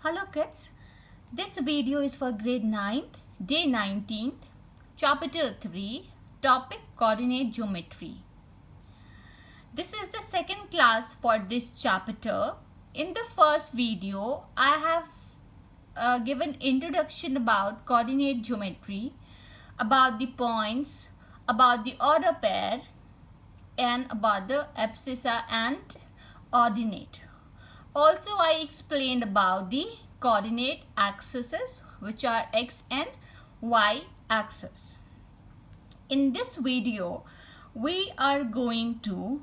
Hello kids, this video is for grade 9th, day 19th, chapter 3, topic coordinate geometry. This is the second class for this chapter. In the first video, I have given introduction about coordinate geometry, about the points, about the order pair, and about the abscissa and ordinate. Also, I explained about the coordinate axes, which are x and y axis. In this video, we are going to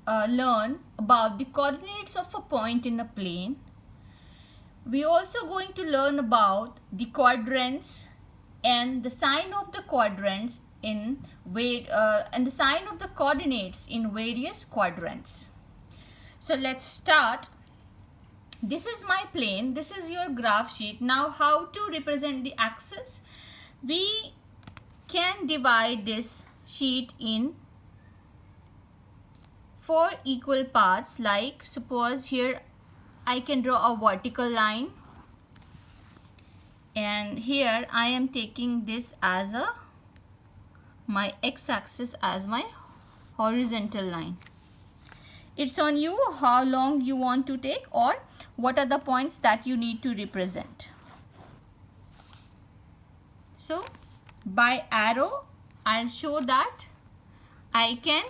learn about the coordinates of a point in a plane. We are also going to learn about the quadrants and the sign of the quadrants and the sign of the coordinates in various quadrants. So let's start. This is my plane. This is your graph sheet. Now, how to represent the axis? We can divide this sheet in 4 equal parts. Like suppose here I can draw a vertical line, and here I am taking this as my x-axis as my horizontal line. It's on you how long you want to take or what are the points that you need to represent. So by arrow, I'll show that I can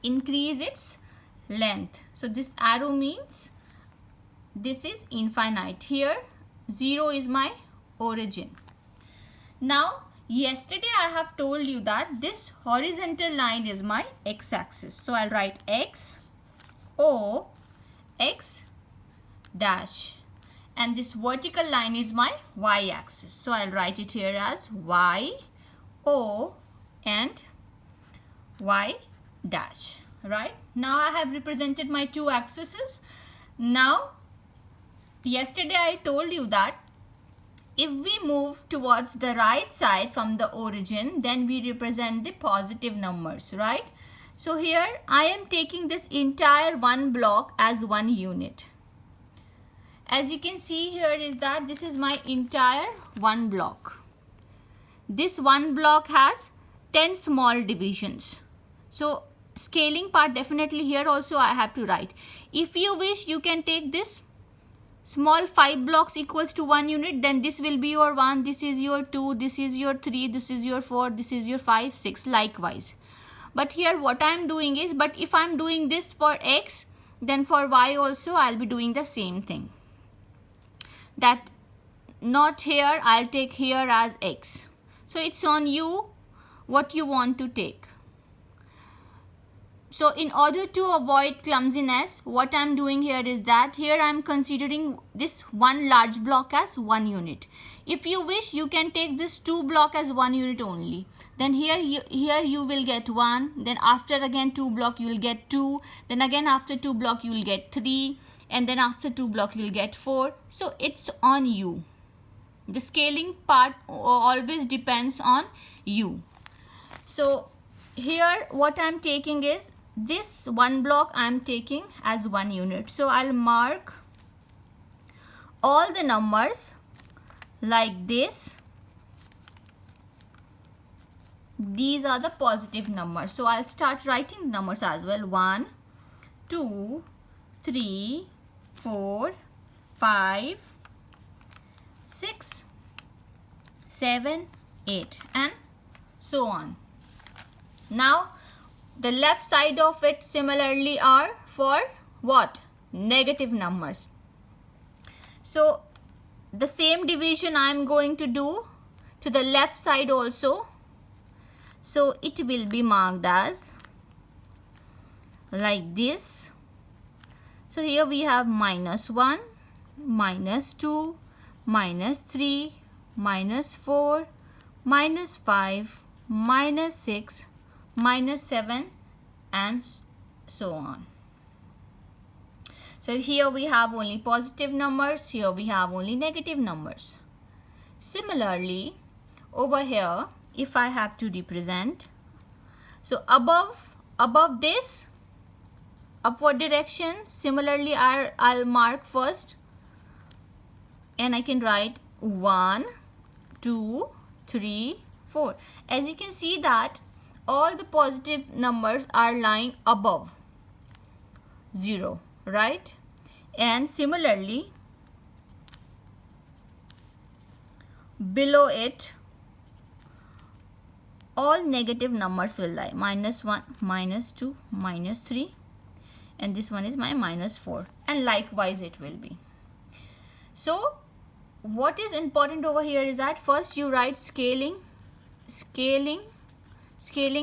increase its length. So this arrow means this is infinite. Here 0 is my origin. Now yesterday I have told you that this horizontal line is my x-axis. So I'll write x, o, x dash, and this vertical line is my y-axis. So I'll write it here as y, o and y dash. Right? Now I have represented my two axes. Now yesterday I told you that if we move towards the right side from the origin, then we represent the positive numbers, right? So here I am taking this entire one block as one unit. As you can see here is that this is my entire one block. This one block has 10 small divisions. So scaling part definitely here also I have to write. If you wish, you can take this small 5 blocks equals to 1 unit, then this will be your 1, this is your 2, this is your 3, this is your 4, this is your 5, 6, likewise. But here what I am doing is, but if I am doing this for x, then for y also I will be doing the same thing. That not here, I will take here as x. So it's on you what you want to take. So in order to avoid clumsiness, what I am doing here is that here I am considering this one large block as 1 unit. If you wish, you can take this 2 block as 1 unit only. Then here you will get 1. Then after again 2 block you will get 2. Then again after 2 block you will get 3. And then after 2 block you will get 4. So it's on you. The scaling part always depends on you. So here what I am taking is, this one block I am taking as 1 unit. So I'll mark all the numbers like this. These are the positive numbers. So I'll start writing numbers as well. 1, 2, 3, 4, 5, 6, 7, 8 and so on. Now the left side of it similarly are for what? Negative numbers. So the same division I am going to do to the left side also. So it will be marked as like this. So here we have -1, -2, -3, -4, -5, -6, -7 and so on. So here we have only positive numbers, here we have only negative numbers. Similarly, over here, if I have to represent, so above this upward direction, similarly I'll mark first and I can write 1, 2, 3, 4. As you can see that all the positive numbers are lying above 0, right? And similarly below it all negative numbers will lie, -1, -2, -3, and this one is my -4, and likewise it will be. So what is important over here is that first you write scaling.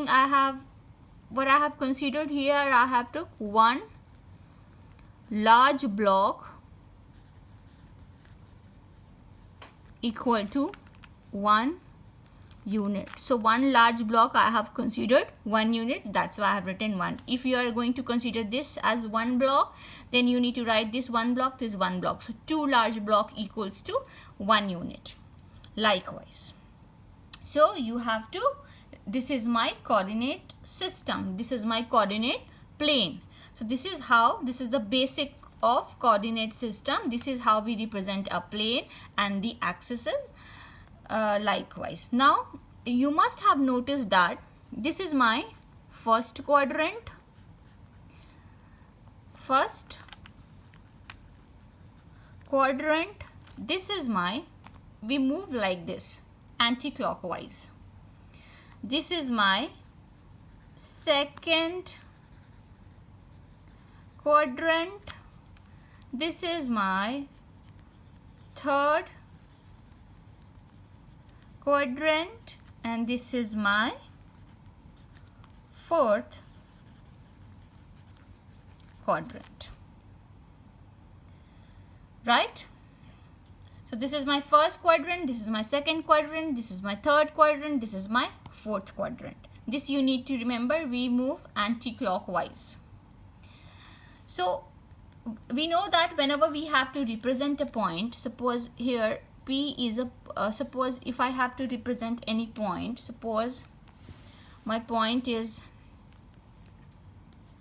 I have what I have considered here. I have took one large block equal to 1 unit. So one large block I have considered 1 unit, that's why I have written 1. If you are going to consider this as 1 block, then you need to write this 1 block, this 1 block. So 2 large block equals to 1 unit. Likewise, so you have to, this is my coordinate system, this is my coordinate plane. So this is how, this is the basic of coordinate system. This is how we represent a plane and the axes. Likewise, now you must have noticed that this is my first quadrant, this is my, we move like this anti-clockwise. This is my second quadrant, this is my third quadrant, and this is my fourth quadrant, right? So this is my first quadrant, this is my second quadrant, this is my third quadrant, this is my fourth quadrant. This you need to remember, we move anti-clockwise. So we know that whenever we have to represent a point, suppose here P is a, suppose if I have to represent any point, suppose my point is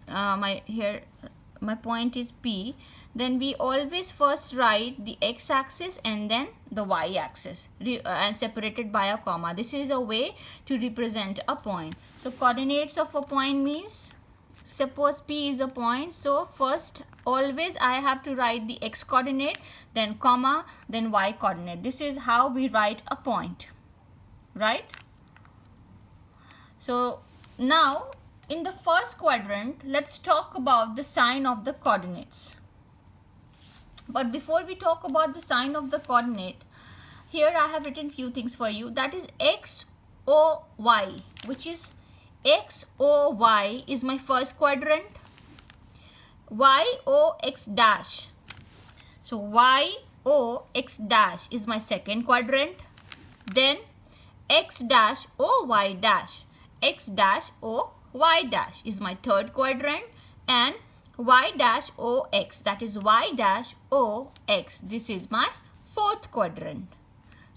my point is P, then we always first write the x-axis and then the y-axis and separated by a comma. This is a way to represent a point. So coordinates of a point means, suppose P is a point, so first always I have to write the x coordinate, then comma, then y coordinate. This is how we write a point, right? So now in the first quadrant, let's talk about the sign of the coordinates. But before we talk about the sign of the coordinate, here I have written few things for you. That is x, o, y, which is x, o, y is my first quadrant. Y, o, x dash. So y, o, x dash is my second quadrant. Then x dash, o, y dash. X dash, o, y dash is my third quadrant. And y dash, o, x, that is y dash, o, x. This is my fourth quadrant.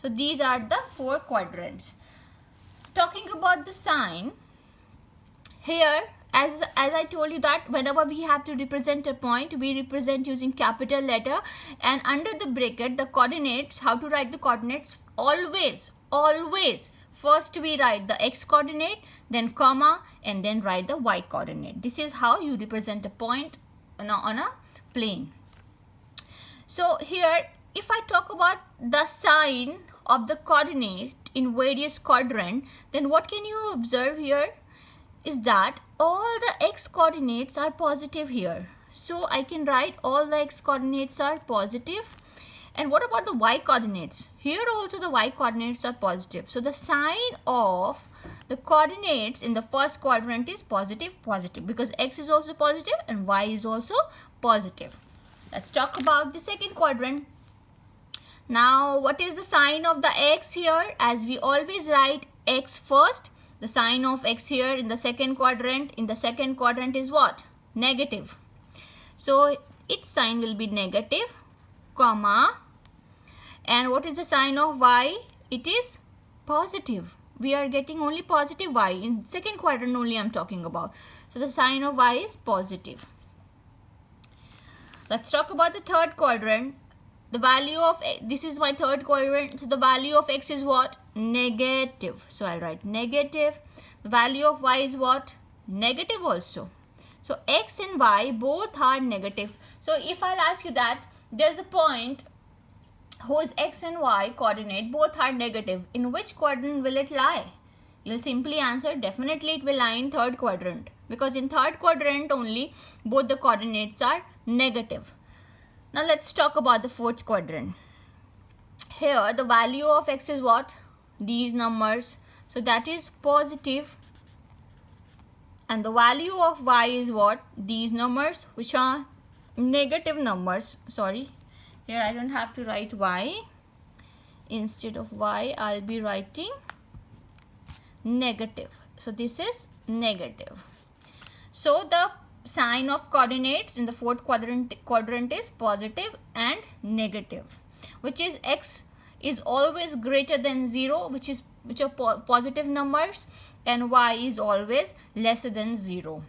So these are the 4 quadrants. Talking about the sign, here as I told you that whenever we have to represent a point, we represent using capital letter, and under the bracket the coordinates, how to write the coordinates, always first we write the x coordinate, then comma, and then write the y coordinate. This is how you represent a point on a plane. So here if I talk about the sign of the coordinate in various quadrant, then what can you observe here is that all the x coordinates are positive here. So I can write all the x coordinates are positive. And what about the y coordinates? Here also the y coordinates are positive. So the sign of the coordinates in the first quadrant is positive, because x is also positive and y is also positive. Let's talk about the second quadrant. Now what is the sign of the x here? As we always write x first, the sign of x here in the second quadrant, is what? Negative. So its sign will be negative, comma, and what is the sign of y? It is positive. We are getting only positive y. In second quadrant only I am talking about. So the sign of y is positive. Let's talk about the third quadrant. the value of, this is my third quadrant, so the value of x is what? Negative. So I'll write negative. The value of y is what? Negative also. So x and y both are negative. So if I'll ask you that there's a point whose x and y coordinate both are negative, in which quadrant will it lie? You'll simply answer definitely it will lie in third quadrant, because in third quadrant only both the coordinates are negative. Now let's talk about the fourth quadrant. Here the value of x is what? These numbers. So that is positive. And the value of y is what? These numbers, which are negative numbers. Sorry, here I don't have to write y. Instead of y, I'll be writing negative. So this is negative. So the sign of coordinates in the fourth quadrant is positive and negative, which is x is always greater than 0, which are positive numbers, and y is always lesser than 0.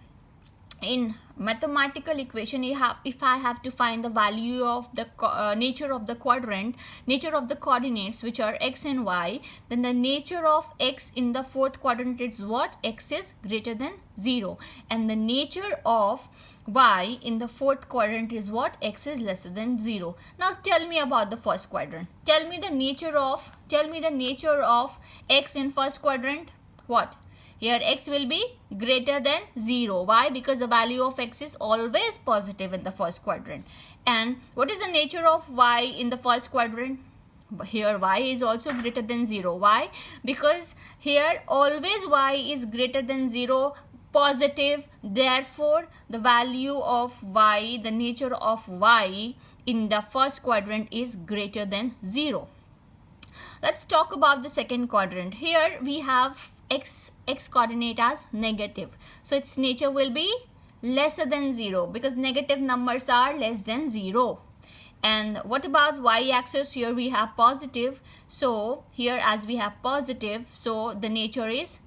In mathematical equation, if I have to find the value of the nature of the quadrant, nature of the coordinates, which are x and y, then the nature of x in the fourth quadrant is what? X is greater than 0. And the nature of y in the fourth quadrant is what? X is lesser than 0. Now tell me about the first quadrant. Tell me the nature of x in first quadrant. What? Here x will be greater than 0. Why? Because the value of x is always positive in the first quadrant. And what is the nature of y in the first quadrant? Here y is also greater than 0. Why? Because here always y is greater than 0, positive. Therefore, the value of y, the nature of y in the first quadrant is greater than 0. Let's talk about the second quadrant. Here we have x coordinate as negative, so its nature will be lesser than 0, because negative numbers are less than 0. And what about y axis? Here we have positive, so here as we have positive, so the nature is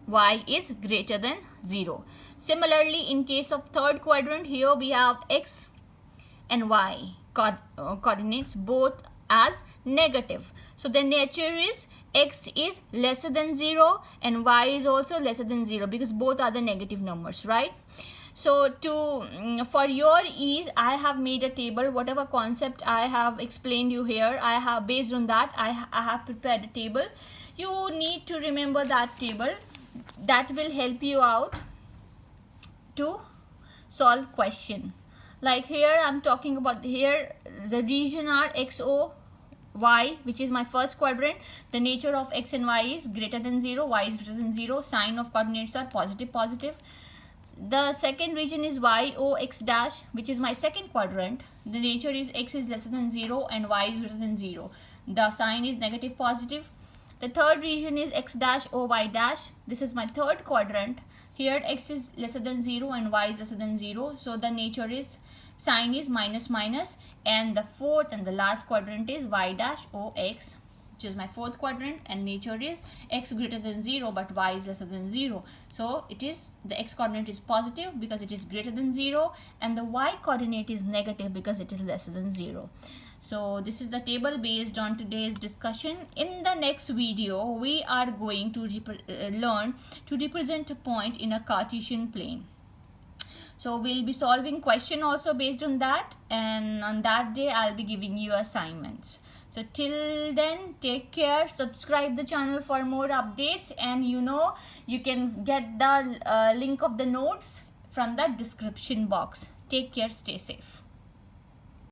y is greater than 0. Similarly, in case of third quadrant, here we have x and y coordinates both as negative, so the nature is x is lesser than 0 and y is also lesser than 0, because both are the negative numbers, right? So for your ease, I have made a table. Whatever concept I have explained you here, I have based on that I have prepared a table. You need to remember that table. That will help you out to solve question. Like here I'm talking about, here the region are XO y, which is my first quadrant. The nature of x and y is greater than 0, y is greater than 0, sign of coordinates are positive. The second region is YO x dash, which is my second quadrant. The nature is x is lesser than 0 and y is greater than 0. The sign is negative positive. The third region is x dash O y dash. This is my third quadrant. Here x is lesser than 0 and y is lesser than 0, so the nature is, sign is minus. And the fourth and the last quadrant is y dash O x, which is my fourth quadrant, and nature is x greater than 0 but y is lesser than 0. So it is, the x coordinate is positive because it is greater than 0, and the y coordinate is negative because it is lesser than 0. So this is the table based on today's discussion. In the next video, we are going to learn to represent a point in a Cartesian plane. So we'll be solving question also based on that, and on that day I'll be giving you assignments. So till then, take care, subscribe the channel for more updates, and you can get the link of the notes from the description box. Take care, stay safe.